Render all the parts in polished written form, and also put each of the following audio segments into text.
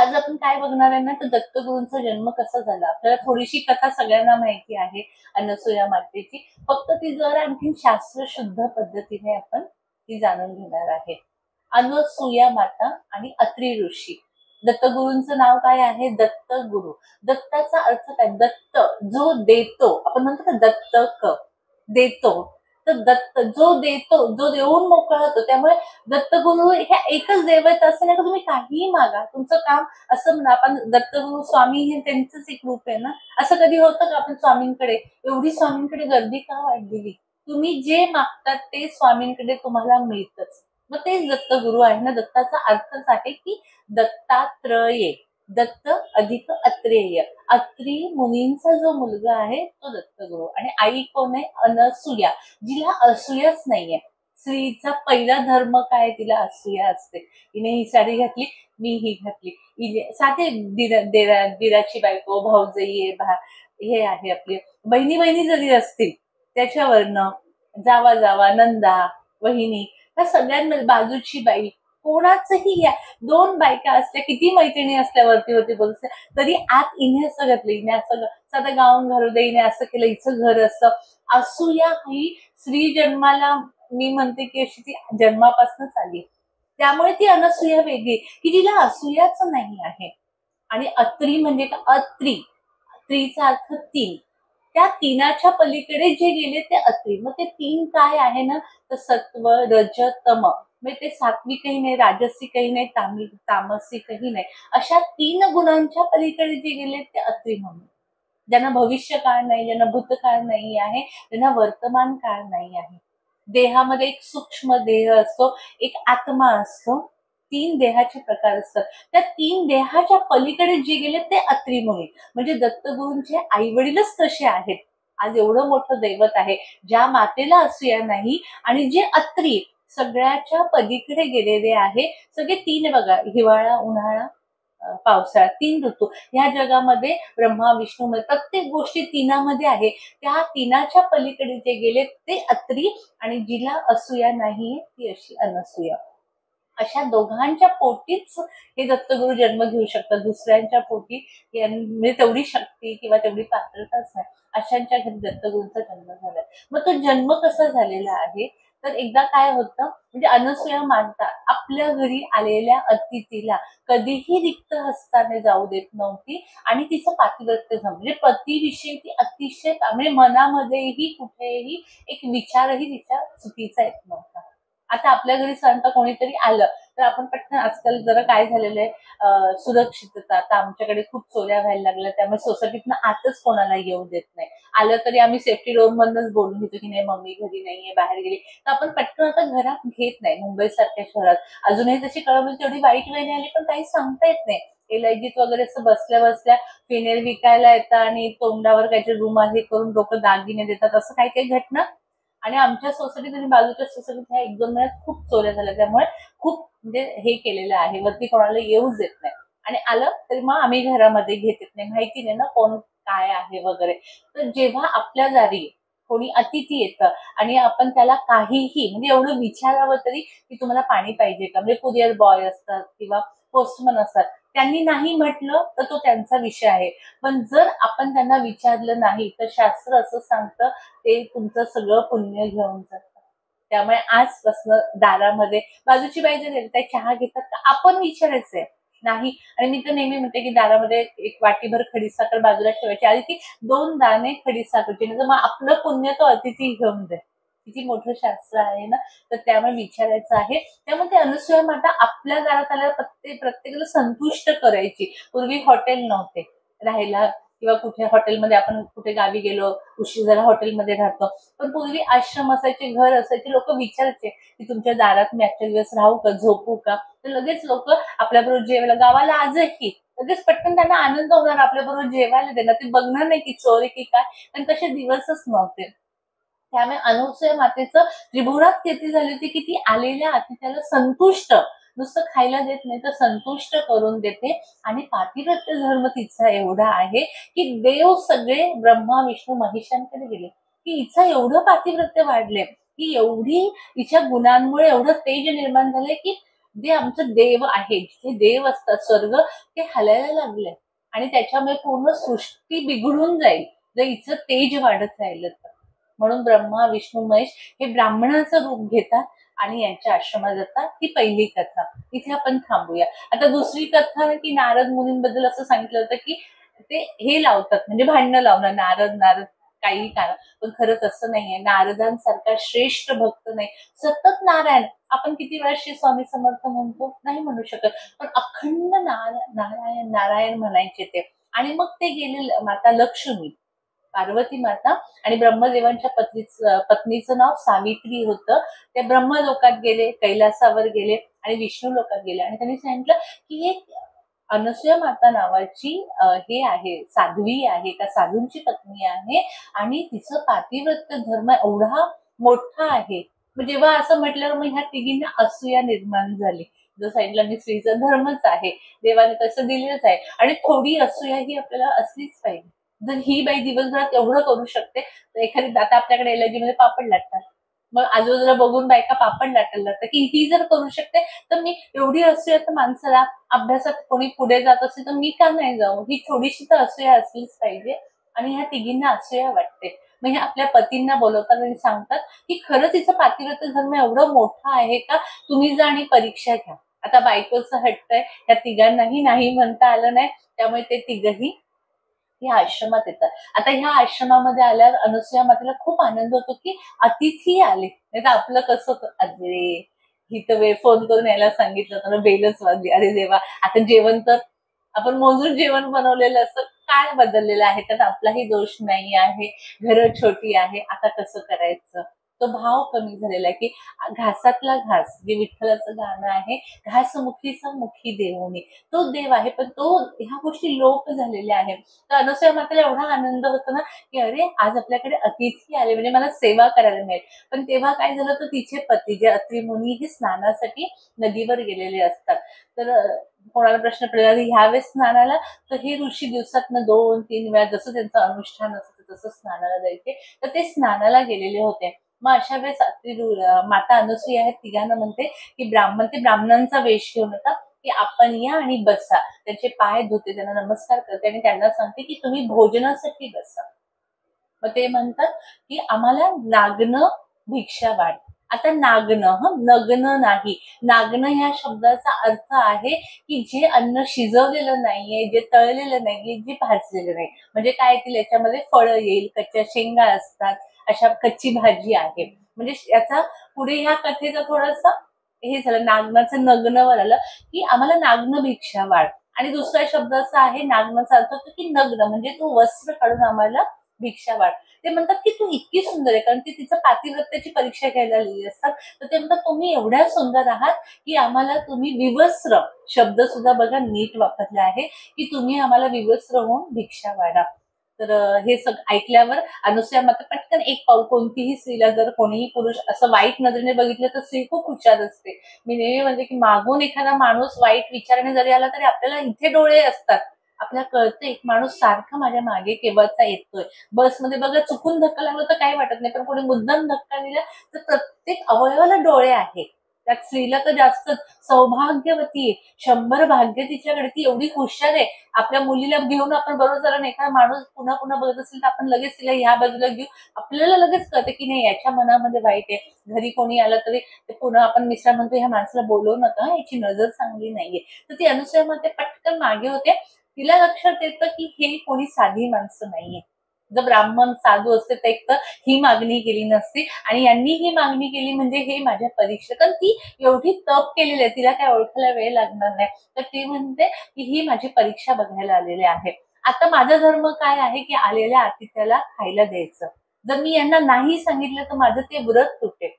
आज आपण काय बघणार आहे ना, तर दत्तगुरूंचा जन्म कसा झाला. आपल्याला थोडीशी कथा सगळ्यांना माहिती आहे अनसूया मातेची. फक्त ती जर आणखी शास्त्रशुद्ध पद्धतीने आपण ती जाणून घेणार आहे. अनसूया माता आणि अत्री ऋषी. दत्तगुरूंचं नाव काय आहे? दत्तगुरु. दत्ताचा अर्थ काय? दत्त जो देतो. आपण म्हणतो ना दत्तक, देतो. तर दत्त जो देतो, जो देऊन मोकळा होतो. त्यामुळे दत्तगुरु ह्या एकच देव आहेत असं नाही का तुम्ही काहीही मागा, तुमचं काम असं म्हणा. आपण दत्तगुरु स्वामी हे त्यांचंच एक रूप आहे ना. असं कधी होतं का आपण स्वामींकडे एवढी स्वामींकडे गर्दी का वाढलेली? तुम्ही जे मागतात ते स्वामींकडे तुम्हाला मिळतच. मग तेच दत्तगुरु आहे ना. दत्ताचा अर्थच आहे की दत्तात्रय, दत्त अधिक अत्रेय. अत्री मुनींचा जो मुलगा आहे तो दत्तगुरु. आणि आई कोण आहे? अनसूया, जिला असूयाच नाहीये. स्त्रीचा पहिला धर्म काय? तिला असूया असते. हिने ही साडी घातली, मी ही घातली. साधे दिराची बायको, भाऊजाई हे आहे आपली बहिणी बहिणी जरी असतील त्याच्यावरनं जावा जावा, नंदा, वहिनी, ह्या सगळ्यांमध्ये बाजूची बाई, कोणाचंही या दोन बायका असल्या, किती मैत्रिणी असल्यावरती होती बोलते तरी आत इने असं घातलं, इने असं साधं गाऊन घालू दे, इने असं केलं, हिचं घर असं. असूया ही स्त्री जन्माला मी म्हणते की अशी ती जन्मापासूनच आली. त्यामुळे ती अनसूया वेगळी की जिला असूयाच नाही आहे. आणि अत्री म्हणजे का? अत्री, त्रीचा अर्थ तीन. त्या तीनाच्या पलीकडे जे गेले ते अत्री. मग ते तीन काय आहे ना, तर सत्व, रज, तम. म्हणजे ते सात्विकही नाही, राजसिकही नाही, तामसिकही नाही. अशा तीन गुणांच्या पलीकडे जे गेले ते अत्री म्हणून. ज्यांना भविष्य काळ नाही, ज्यांना भूतकाळ नाही आहे, त्यांना वर्तमान काळ नाही आहे. देहामध्ये एक सूक्ष्म देह असतो, एक आत्मा असतो. तीन देहाचे प्रकार असतात. त्या तीन देहाच्या पलीकडे जे गेले ते अत्री मुनी. म्हणजे दत्तगुरूंचे आई वडीलच तसे आहेत. आज एवढं मोठं दैवत आहे ज्या मातेला असूया नाही आणि जे अत्री सगळ्याच्या पलीकडे गेलेले आहे. सगळे तीन बघा, हिवाळा, उन्हाळा, पावसाळा, तीन ऋतू. या जगामध्ये ब्रह्मा विष्णू प्रत्येक गोष्टी तीनामध्ये आहे. त्या तीनाच्या पलीकडे जे गेले ते अत्री आणि जिला असूया नाही ती अशी अनसूया. अशा दोघांच्या पोटीच हे दत्तगुरु जन्म घेऊ शकतात. दुसऱ्यांच्या पोटी म्हणजे तेवढी शक्ती किंवा तेवढी पात्रताच नाही. अशांच्या घरी दत्तगुरूंचा जन्म झालाय. मग तो जन्म कसा झालेला आहे? तर एकदा काय होतं, म्हणजे अनसूया मानतात आपल्या घरी आलेल्या अतिथीला कधीही रिक्त हस्ताने जाऊ देत नव्हती आणि तिचं पातिव्रत्य झालं. म्हणजे पतीविषयी ती अतिशय, म्हणजे मनामध्येही कुठेही एक विचारही तिच्या चुकीचा येत नव्हता. आता आपल्या घरी साधारणतः कोणीतरी आलं तर आपण पटकन, आजकाल जरा काय झालेलं आहे, सुरक्षितता. आता आमच्याकडे खूप चोऱ्या व्हायला लागल्या, त्यामुळे सोसायटीतनं आतच कोणाला येऊ देत नाही. आलं तरी आम्ही सेफ्टी डोर मधूनच बोलून घेतो की नाही मम्मी घरी नाहीये, बाहेर गेली. तर आपण पटकन आता घरात घेत नाही. मुंबई सारख्या शहरात अजूनही तशी कळवली तेवढी वाईट वेळ आली पण काही सांगता येत नाही. एलआयजीत वगैरे असं बसल्या बसल्या फिनेल विकायला येतं आणि तोंडावर काहीतरी रुमाल हे करून लोक दागिने देतात. असं काही काही घटना. आणि आमच्या सोसायटीत आणि बाजूच्या सोसायटीत ह्या एक दोन वेळा खूप चोऱ्या झाल्या. त्यामुळे खूप म्हणजे हे केलेलं आहे, वरती कोणाला येऊच देत नाही. आणि आलं तरी मग आम्ही घरामध्ये घेत येत नाही, माहिती नाही ना कोण काय आहे वगैरे. तर जेव्हा आपल्या दारी कोणी अतिथी येतं आणि आपण त्याला काहीही म्हणजे एवढं विचारावं तरी की तुम्हाला पाणी पाहिजे का, म्हणजे कुरिअर बॉय असतात किंवा पोस्टमन असतात, त्यांनी नाही म्हटलं तर तो त्यांचा विषय आहे. पण जर आपण त्यांना विचारलं नाही तर शास्त्र असं सांगतं ते तुमचं सगळं पुण्य घेऊन जातं. त्यामुळे आजपासून दारामध्ये बाजूची बाई जर येते चहा घेतात तर आपण विचारायचंय नाही. आणि मी तर नेहमी म्हणते की दारामध्ये एक वाटीभर खडीसाखर बाजूला ठेवायची आणि ती 2 दाणे खडीसाखरची, नाही तर मग आपलं पुण्य तो अतिथी घेऊन जाईल. किती मोठं शास्त्र आहे ना. तर त्यामुळे विचारायचं आहे. त्यामुळे ते अनसूया माता आपल्या दारात आल्यावर प्रत्येकाला संतुष्ट करायची. पूर्वी हॉटेल नव्हते राहायला किंवा कुठे हॉटेलमध्ये आपण कुठे गावी गेलो उशीर झाला हॉटेलमध्ये राहतो. पण पूर्वी आश्रम असायचे, घर असायचे. लोक विचारायचे की तुमच्या दारात मी आजच्या दिवस राहू का, झोपू का. तर लगेच लोक आपल्याबरोबर जेवायला, गावाला आजही लगेच पटकन त्यांना आनंद होणार, आपल्याबरोबर जेवायला देणार. ते बघणार नाही की चोरी की काय, पण तसे दिवसच नव्हते. त्यामुळे अनसूया मातेचं त्रिभुवनात कीर्ती झाली होती की ती आलेल्या अतिथ्याला संतुष्ट, नुसतं खायला देत नाही तर संतुष्ट करून देते. आणि पातिव्रत्य धर्म तिचा एवढा आहे की देव सगळे ब्रह्मा विष्णू महेशांकडे गेले की हिचं एवढं पातिव्रत्य वाढले की एवढी हिच्या गुणांमुळे एवढं तेज निर्माण झालंय की जे आमचं देव आहे, जिथे देव असतात स्वर्ग, ते हलायला लागले आणि त्याच्यामुळे पूर्ण सृष्टी बिघडून जाईल जर हिचं तेज वाढत राहिलं तर. म्हणून ब्रह्मा विष्णू महेश हे ब्राह्मणाचं रूप घेतात आणि यांच्या आश्रमात जातात. ही पहिली कथा, इथे आपण थांबूया. आता दुसरी कथा की नारद मुनींबद्दल असं सांगितलं होतं की ते हे लावतात म्हणजे भांडणं लावणार, नारद नारद काही कारण, पण खरं तसं नाहीये. नारदांसारखा श्रेष्ठ भक्त नाही. सतत नारायण, आपण किती वेळा श्री स्वामी समर्थ म्हणतो, नाही म्हणू शकत, पण अखंड नारायण नारायण म्हणायचे ते. आणि मग ते गेले माता लक्ष्मी, पार्वती माता आणि ब्रह्मदेवांच्या पत्नीचं नाव सावित्री होतं. ते ब्रह्मलोकात गेले, कैलासावर गेले आणि विष्णू लोकात गेले आणि त्यांनी सांगितलं की एक अनसूया माता नावाची हे आहे, साध्वी आहे, त्या साधूंची पत्नी आहे आणि तिचं पातिव्रत्य धर्म एवढा मोठा आहे. मग जेव्हा असं म्हटल्यावर मग ह्या तिघींना असूया निर्माण झाली. जो साईडला मी स्त्रीचा धर्मच आहे, देवाने तसं दिलेलंच आहे आणि थोडी असूया ही आपल्याला असलीच पाहिजे. जर ही बाई दिवसभरात एवढं करू शकते तर एखादी, आता आपल्याकडे एलर्जी मध्ये पापड लाटतात, मग आजूबाजूला बघून बायका पापड लाटायला लागतात की ही जर करू शकते तर मी एवढी असूया तर माणसाला अभ्यासात कोणी पुढे जात असेल तर मी का नाही जाऊ, ही थोडीशी तर असूया असलीच पाहिजे. आणि ह्या तिघींना असूया वाटते. मग हे आपल्या पतींना बोलवतात आणि सांगतात की खरंच हिचं पातिव्रत्य धर्म एवढं मोठं आहे का, तुम्ही जा आणि परीक्षा घ्या. आता बायकोचं हट्ट आहे, या तिघांनाही नाही म्हणता आलं नाही, त्यामुळे ते तिघही ह्या आश्रमात येतात. आता ह्या आश्रमामध्ये आल्यावर अनसूया मातेला खूप आनंद होतो की अतिथी आले, नाही तर आपलं कसं होतं, अरे ही तर वेळ फोन करून यायला सांगितलं तर बेलच वाजली, अरे देवा आता जेवण तर आपण मोजून जेवण बनवलेलं असतं, काय बदललेलं आहे, त्यात आपलाही दोष नाही आहे, घरं छोटी आहे, आता कसं करायचं. तो भाव कमी झालेला आहे की घासातला घास, जे विठ्ठलाचं गाणं आहे, घासमुखीचा मुखी देऊनी, तो देव आहे, पण तो ह्या गोष्टी लोप झालेल्या आहेत. तर अनसूया मातेला एवढा आनंद होतो ना की अरे आज आपल्याकडे अतिथी आले म्हणजे मला सेवा करायला मिळेल. पण तेव्हा काय झालं, तर तिचे पती जे अत्री मुनी हे स्नानासाठी नदीवर गेलेले असतात. तर कोणाला प्रश्न पडला ह्यावेळेस स्नानाला, तर हे ऋषी दिवसातनं 2-3 वेळा जसं त्यांचं अनुष्ठान असतं तसं स्नानाला जायचे, तर ते स्नानाला गेलेले होते. मग अशा वेळेस माता अनसूया आहेत तिघांना म्हणते की ते ब्राह्मणांचा वेश घेऊन येतात की आपण या आणि बसा. त्यांचे पाय धुते, त्यांना नमस्कार करते आणि त्यांना सांगते की तुम्ही भोजनासाठी बसा. मग ते म्हणतात की आम्हाला नागनं भिक्षा वाढ. आता नागनं, नग्न नाही. नागनं ह्या शब्दाचा अर्थ आहे की जे अन्न शिजवलेलं नाहीये, जे तळलेलं नाहीये, जे भाजलेलं नाही. म्हणजे काय येतील याच्यामध्ये, फळं येईल, कच्च्या शेंगा असतात, अशा कच्ची भाजी आहे. म्हणजे याचा पुढे ह्या कथेचा थोडासा हे झालं, नागनाचं नग्नवर आलं की आम्हाला नागन भिक्षा वाढ. आणि दुसरा शब्द असा आहे, नागनाचा अर्थ होतो की नग्न, म्हणजे तू वस्त्र काढून आम्हाला भिक्षा वाढ. ते म्हणतात की तू इतकी सुंदर आहे, कारण ती तिचं पातिव्रत्याची परीक्षा घ्यायला लिहिली असतात. तर ते म्हणतात तुम्ही एवढ्या सुंदर आहात की आम्हाला तुम्ही विवस्त्र, शब्द सुद्धा बघा नीट वापरला आहे की तुम्ही आम्हाला विवस्त्र होऊन भिक्षा वाढा. तर हे सगळं ऐकल्यावर अनसूया माता पटकन एक पाऊल, कोणतीही स्त्रीला जर कोणीही पुरुष असं वाईट नजरेने बघितलं तर स्त्री खूप हुशार असते. मी नेहमी म्हणते की मागून एखादा माणूस वाईट विचाराने जरी आला तरी आपल्याला इथे डोळे असतात, आपल्याला कळतं एक माणूस सारखा माझ्या मागे केव्हाचा येतोय. बसमध्ये बघा चुकून धक्का लागला तर काही वाटत नाही, पण कोणी मुद्दाम धक्का दिला तर प्रत्येक अवयवाला डोळे आहेत. त्यात स्त्रीला तर जास्त सौभाग्यवती आहे, 100 भाग्य तिच्याकडे, ती एवढी हुशार आहे. आपल्या मुलीला घेऊन आपण बरोबर झालं नाही, एखादा माणूस पुन्हा पुन्हा बघत असेल तर आपण लगेच तिला ह्या बाजूला घेऊ, आपल्याला लगेच कळतं की नाही याच्या मनामध्ये वाईट आहे. घरी कोणी आलं तरी ते पुन्हा आपण मिश्रा म्हणतो ह्या माणसाला बोलवू नका, याची नजर चांगली नाहीये. तर ती अनसूया मध्ये पटकन मागे होते. तिला लक्षात येतं की हे कोणी साधी माणसं नाहीये. जर ब्राह्मण साधू असते तर एक तर ही मागणी केली नसती आणि यांनी ही मागणी केली म्हणजे हे माझ्या परीक्षा, कारण ती एवढी तप केलेली आहे, तिला काय ओळखायला वेळ लागणार नाही. तर ती म्हणते की ही माझी परीक्षा बघायला आलेली आहे. आता माझा धर्म काय आहे की आलेल्या आतिथ्याला खायला द्यायचं. जर मी यांना नाही सांगितलं तर माझं ते व्रत तुटेल.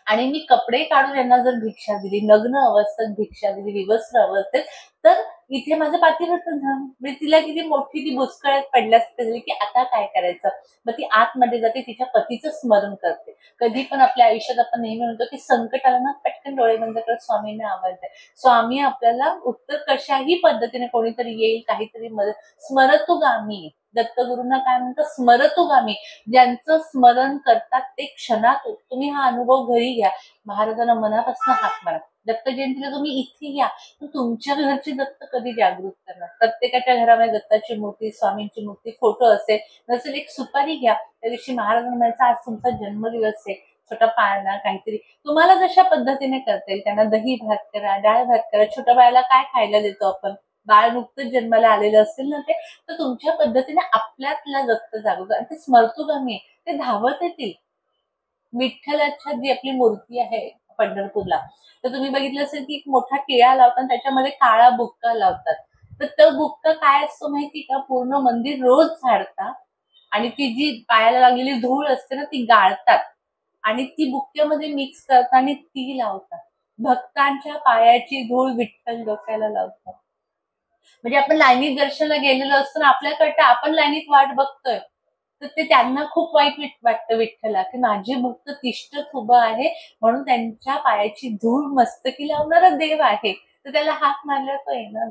आणि मी कपडे काढून यांना जर भिक्षा दिली, नग्न अवस्थेत भिक्षा दिली, विवस्त्र अवस्थेत, तर इथे माझं पातिव्रत्य झालं. म्हणजे तिला किती मोठी ती बुचकळ्यात पडल्यासारखी झाली की आता काय करायचं. मग ती आतमध्ये जाते, तिच्या पतीचं स्मरण करते. कधी पण आपल्या आयुष्यात आपण नेहमी म्हणतो की संकट आलं ना, पटकन डोळे बंद करत स्वामींना आवाज द्या. स्वामी आपल्याला उत्तर कशाही पद्धतीने कोणीतरी येईल, काहीतरी मदत, स्मरतुगामी दत्तगुरूंना काय म्हणतात, स्मरतोगामी. ज्यांचं स्मरण करतात ते क्षणात. तुम्ही हा अनुभव घरी घ्या, महाराजांना मनापासून हाक मारा. दत्त जयंतीला तुम्ही इथे या, तुमच्या घरची दत्त कधी जागृत करणार? प्रत्येकाच्या घरामध्ये दत्ताची मूर्ती, स्वामींची मूर्ती, फोटो असेल, नसेल एक सुपारी घ्या. त्या दिवशी महाराजांना म्हणायचं आज तुमचा जन्मदिवस आहे, छोटा पाळणा काहीतरी तुम्हाला जशा पद्धतीने करता येईल. त्यांना दही भात करा, डाळ भात करा. छोट्या बाळाला काय खायला देतो आपण? बाळ नुकतंच जन्माला आलेलं असेल ना ते, तर तुमच्या पद्धतीने आपल्यातला दत्त जागृत आणि ते स्मरतोगामी आहे, ते धावत येतील. विठ्ठलाच्या जी आपली मूर्ती आहे पंढरपूरला, तर तुम्ही बघितलं असेल की एक मोठा टिळा लावतात, त्याच्यामध्ये काळा बुक्का लावतात. तर तो बुक्का काय असतो माहिती का? पूर्ण मंदिर रोज झाडतात आणि ती जी पायाला लागलेली धूळ असते ना ती गाळतात आणि ती बुक्क्यामध्ये मिक्स करतात आणि ती लावतात. भक्तांच्या पायाची धूळ विठ्ठल डोक्याला लावतात. म्हणजे आपण लाईनीत दर्शनाला गेलेलो असतो ना, आपल्याकडे आपण लाईनीत वाट बघतोय, तर ते त्यांना खूप वाईट वाटतं विठ्ठला, की माझे भक्त तिष्ठत उभं आहे म्हणून त्यांच्या पायाची धूळ मस्तकी लावणारा देव आहे, तर त्याला हाक मारला तो येणार.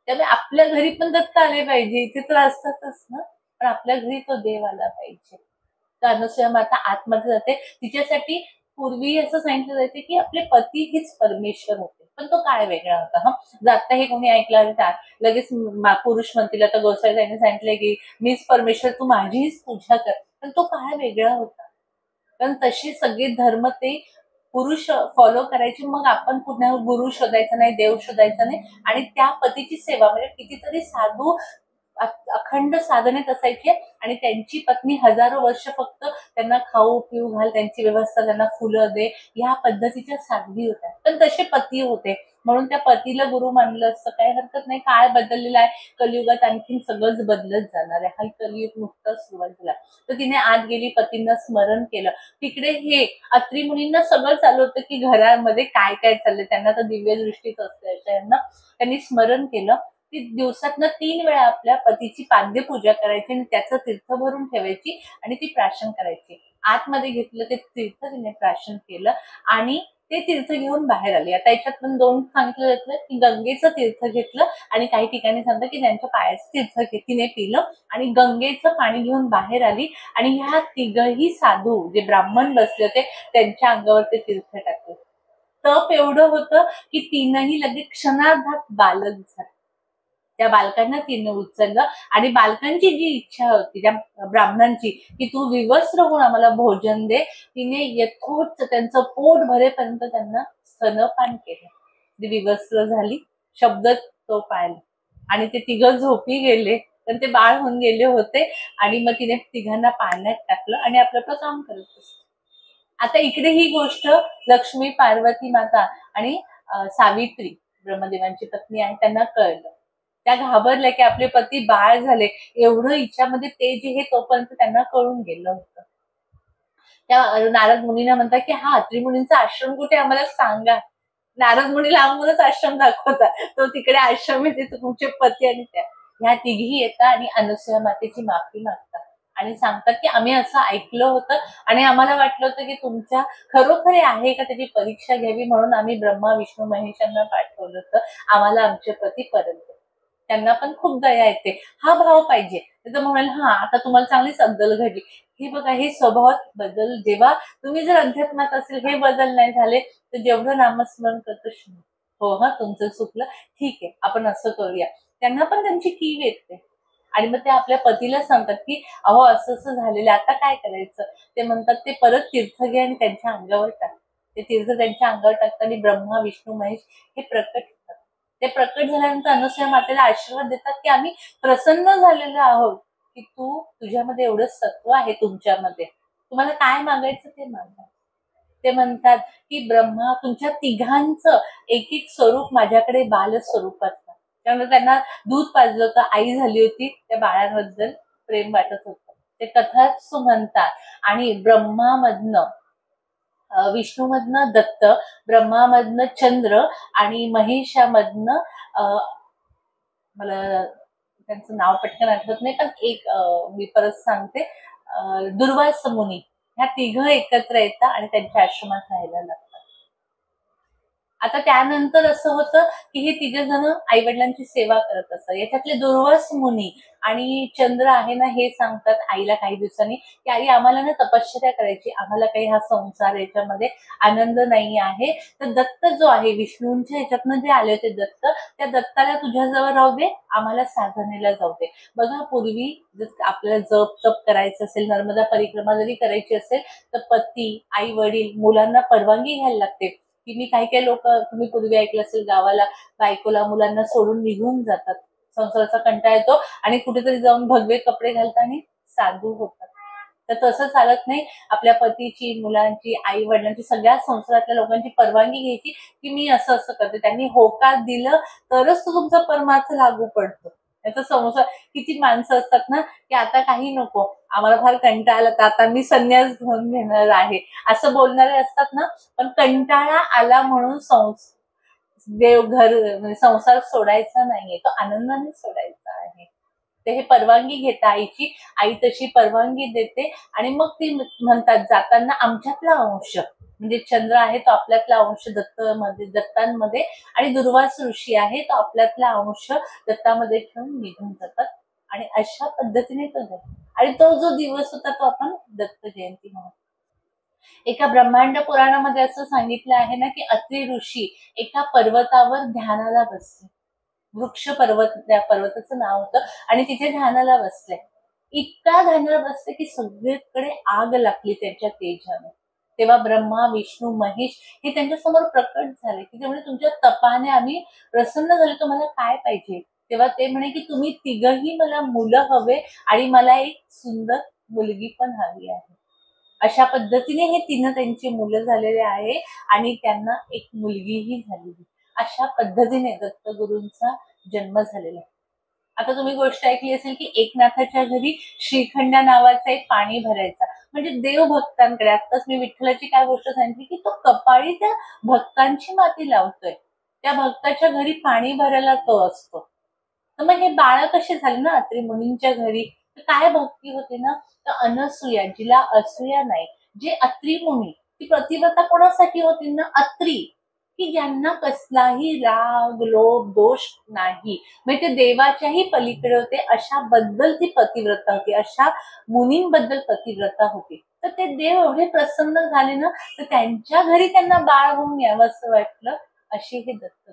त्यामुळे आपल्या घरी पण दत्त आले पाहिजे. इथे तर असतातच ना, पण आपल्या घरी तो देव आला पाहिजे. तर अनुसूया माता आतमध्ये जाते. तिच्यासाठी पूर्वी असं सांगितलं जायचं की आपले पती हीच परमेश्वर होते, पण तो काळ वेगळा होता. जाता हे कोणी ऐकलं लगेच पुरुष म्हणतील. आता गोसाई त्यांनी सांगितलंय की मीच परमेश्वर, तू माझीच पूजा कर, पण तो काळ वेगळा होता. कारण तसे सगळे धर्म ते पुरुष फॉलो करायचे. मग आपण पुन्हा गुरु शोधायचा नाही, देव शोधायचा नाही आणि त्या पतीची सेवा म्हणजे कितीतरी साधू अखंड साधनेत असायचे आणि त्यांची पत्नी हजारो वर्ष फक्त त्यांना खाऊ पिऊ घाल, त्यांची व्यवस्था, त्यांना फुलं दे, ह्या पद्धतीच्या साध्वी होत्या. पण तसे पती होते म्हणून त्या पतीला गुरु मानलं असतं, काही हरकत नाही. काळ बदललेला आहे, कलियुगात आणखीन सगळंच बदलत जाणार आहे. हा कलियुग नुकताच सुरुवात झाला. तर तिने आत गेली, पतींना स्मरण केलं. तिकडे हे अत्री मुनींना सगळं चालू होतं की घरामध्ये काय काय चाललंय, त्यांना तर दिव्य दृष्टीच असते अशा. त्यांनी स्मरण केलं. ती दिवसातनं 3 वेळा आपल्या पतीची पाद्य पूजा करायची आणि त्याचं तीर्थ भरून ठेवायची आणि ती प्राशन करायची. आतमध्ये घेतलं ते तीर्थ तिने प्राशन केलं आणि ते तीर्थ घेऊन बाहेर आले. आता याच्यात पण 2 सांगितलं जातं की गंगेचं तीर्थ घेतलं आणि काही ठिकाणी सांगतं की त्यांच्या पायाचं तीर्थ तिने पिलं आणि गंगेचं पाणी घेऊन बाहेर आली आणि ह्या तिघही साधू जे ब्राह्मण बसले होते त्यांच्या अंगावर ते तीर्थ टाकलं. तप एवढं होतं की तीनही लगेच क्षणार्धात बालक झाले. त्या बालकांना तिने उचललं आणि बालकांची जी इच्छा होती त्या ब्राह्मणांची की तू विवस्त्र होऊन आम्हाला भोजन दे, तिने यथोच त्यांचं पोट भरेपर्यंत त्यांना स्तनपान केलं. ती विवस्त्र झाली, शब्द तो पाळला आणि ते तिघं झोपी गेले. तर ते बाळ होऊन गेले होते आणि मग तिने तिघांना पाळण्यात टाकलं आणि आपलं आपलं काम करत असते. आता इकडे ही गोष्ट लक्ष्मी, पार्वती माता आणि सावित्री ब्रह्मदेवांची पत्नी आहे त्यांना कळलं. त्या घाबरल्या की आपले पती बाळ झाले. एवढं हिच्यामध्ये तेज हे तोपर्यंत त्यांना कळून गेलं होतं. त्या नारद मुनींना म्हणतात की हा अत्री मुनींचा आश्रम कुठे आम्हाला सांगा. नारद मुनी लांबूनच आश्रम दाखवतात. तो तिकडे आश्रम आहे, तिथे तुमचे पती आणि त्या ह्या तिघी येतात आणि अनुसूया मातेची माफी मागतात आणि सांगतात की आम्ही असं ऐकलं होतं आणि आम्हाला वाटलं होतं की तुमच्या खरोखर आहे का त्याची परीक्षा घ्यावी म्हणून आम्ही ब्रह्मा, विष्णू, महेशांना पाठवलं होतं. आम्हाला आमचे पती परत द्या. त्यांना पण खूप दया येते. हा भाव पाहिजे. तर म्हणाल हा आता तुम्हाला चांगलीच अद्दल घडली. हे बघा हे स्वभावात बदल जेव्हा तुम्ही जर अध्यात्मात असेल हे बदल नाही झाले तर जेवढं नामस्मरण करतो हो हा तुमचं चुकलं, ठीक आहे आपण असं करूया. त्यांना पण त्यांची कीव येते आणि मग ते आपल्या पतीला सांगतात की अहो असं असं झालेलं आता काय करायचं. ते म्हणतात ते परत तीर्थ घे आणि त्यांच्या अंगावर टाक. ते तीर्थ त्यांच्या अंगावर टाकतात आणि ब्रह्मा, विष्णू, महेश हे प्रकट होतात. ते प्रकट झाल्यानंतर अनुसूया मातेला आशीर्वाद देतात की आम्ही प्रसन्न झालेलो आहोत की तुझ्यामध्ये एवढं सत्व आहे, तुमच्यामध्ये तुम्हाला काय मागायचं ते मागा. ते म्हणतात की ब्रह्मा तुमच्या तिघांचं एक एक स्वरूप माझ्याकडे बाल स्वरूपात. त्यामुळे त्यांना दूध पाजलं होतं, आई झाली होती, त्या बाळांबद्दल प्रेम वाटत होतं. ते कथाच म्हणतात आणि ब्रह्मामधनं विष्णूमधनं दत्त, ब्रह्मामधनं चंद्र आणि महेशामधनं मला त्यांचं नाव पटकन आठवत नाही पण एक मी परत सांगते दुर्वास मुनी ह्या तिघं एकत्र येतात आणि त्यांच्या आश्रमात राहायला लागतात. आता त्यानंतर असं होतं की हे तिघ जण आई वडिलांची सेवा करत असतात. याच्यातले दुर्वास मुनी आणि चंद्र आहे ना, हे सांगतात आईला काही दिवसांनी की आई आम्हाला ना तपश्चर्या करायची, आम्हाला काही हा संसार याच्यामध्ये आनंद नाही आहे. तर दत्त जो आहे विष्णूंच्या ह्याच्यातनं जे आले होते दत्त, त्या दत्ताला तुझ्याजवळ राहू दे, आम्हाला साधनेला जाऊ दे. बघा पूर्वी जर आपल्याला जप तप करायचं असेल, नर्मदा परिक्रमा जरी करायची असेल तर पती, आई वडील, मुलांना परवानगी घ्यायला लागते. की मी काही काही लोक तुम्ही पूर्वी ऐकलं असेल गावाला बायकोला मुलांना सोडून निघून जातात, संसाराचा कंटाळा येतो आणि कुठेतरी जाऊन भगवे कपडे घालतात आणि साधू होतात. तर तसं चालत नाही. आपल्या पतीची, मुलांची, आई वडिलांची, सगळ्या संसारातल्या लोकांची परवानगी घ्यायची की मी असं असं करते. त्यांनी होकार दिलं तरच तो तुमचा परमार्थ लागू पडतो. याचा संसार किती माणसं असतात ना की आता काही नको, आम्हाला फार कंटाळा आला तर आता मी संन्यास घेऊन घेणार आहे असं बोलणारे असतात ना. पण कंटाळा आला म्हणून देवघर म्हणजे संसार सोडायचा नाहीये, तो आनंदाने सोडायचा आहे. ते हे परवानगी घेता आईची, आई तशी परवानगी देते आणि मग ती म्हणतात जाताना आमच्यातला अंश म्हणजे चंद्र आहे तो आपल्यातला अंश दत्तांमध्ये आणि दुर्वास ऋषी आहे तो आपल्यातला अंश दत्तामध्ये घेऊन निघून जातात. आणि अशा पद्धतीने तो जातो. आणि तो जो दिवस होता तो आपण दत्त जयंती म्हणतो. एका ब्रह्मांड पुराणामध्ये असं सांगितलं आहे ना की अत्रि ऋषी एका पर्वतावर ध्यानाला बसले. वृक्ष पर्वत, त्या पर्वताचं नाव होतं आणि तिथे ध्यानाला बसले. इतका ध्यानाला बसले की सगळीकडे आग लागली त्यांच्या तेजाने. तेव्हा ब्रह्मा, विष्णू, महेश हे त्यांच्या समोर प्रकट झाले की ते म्हणे तुमच्या तपाने आम्ही प्रसन्न झाले, तुम्हाला काय पाहिजे. तेव्हा ते म्हणे की तुम्ही तिघही मला मुलं हवे आणि मला एक सुंदर मुलगी पण हवी आहे. अशा पद्धतीने हे तिनं त्यांची मुलं झालेले आहे आणि त्यांना एक मुलगीही झालेली. अशा पद्धतीने दत्तगुरूंचा जन्म झालेला आहे. आता तुम्ही गोष्ट ऐकली असेल की एकनाथाच्या घरी श्रीखंड नावाचा एक पाणी भरायचा म्हणजे देव भक्तांकडे. आत्ताच मी विठ्ठलाची काय गोष्ट सांगितली की तो कपाळी त्या भक्तांची माती लावतोय, त्या भक्ताच्या घरी पाणी भरायला तो असतो. तर मग हे बाळ कसे झाले ना अत्रि मुनींच्या घरी, तर काय भक्ती होती ना. तर अनसूया, जिला असूया नाही, जे अत्रि मुनी, ती प्रतिव्रता कोणासाठी होती ना, अत्रि, की ज्यांना कसलाही राग लोभ दोष नाही, म्हणजे ते देवाच्याही पलीकडे होते, अशा बद्दल ती पतिव्रता होती, अशा मुनींबद्दल पतिव्रता होती. तर ते देव एवढे प्रसन्न झाले ना, तर त्यांच्या घरी त्यांना बाळ होऊन यावं असं वाटलं. अशी हे दत्त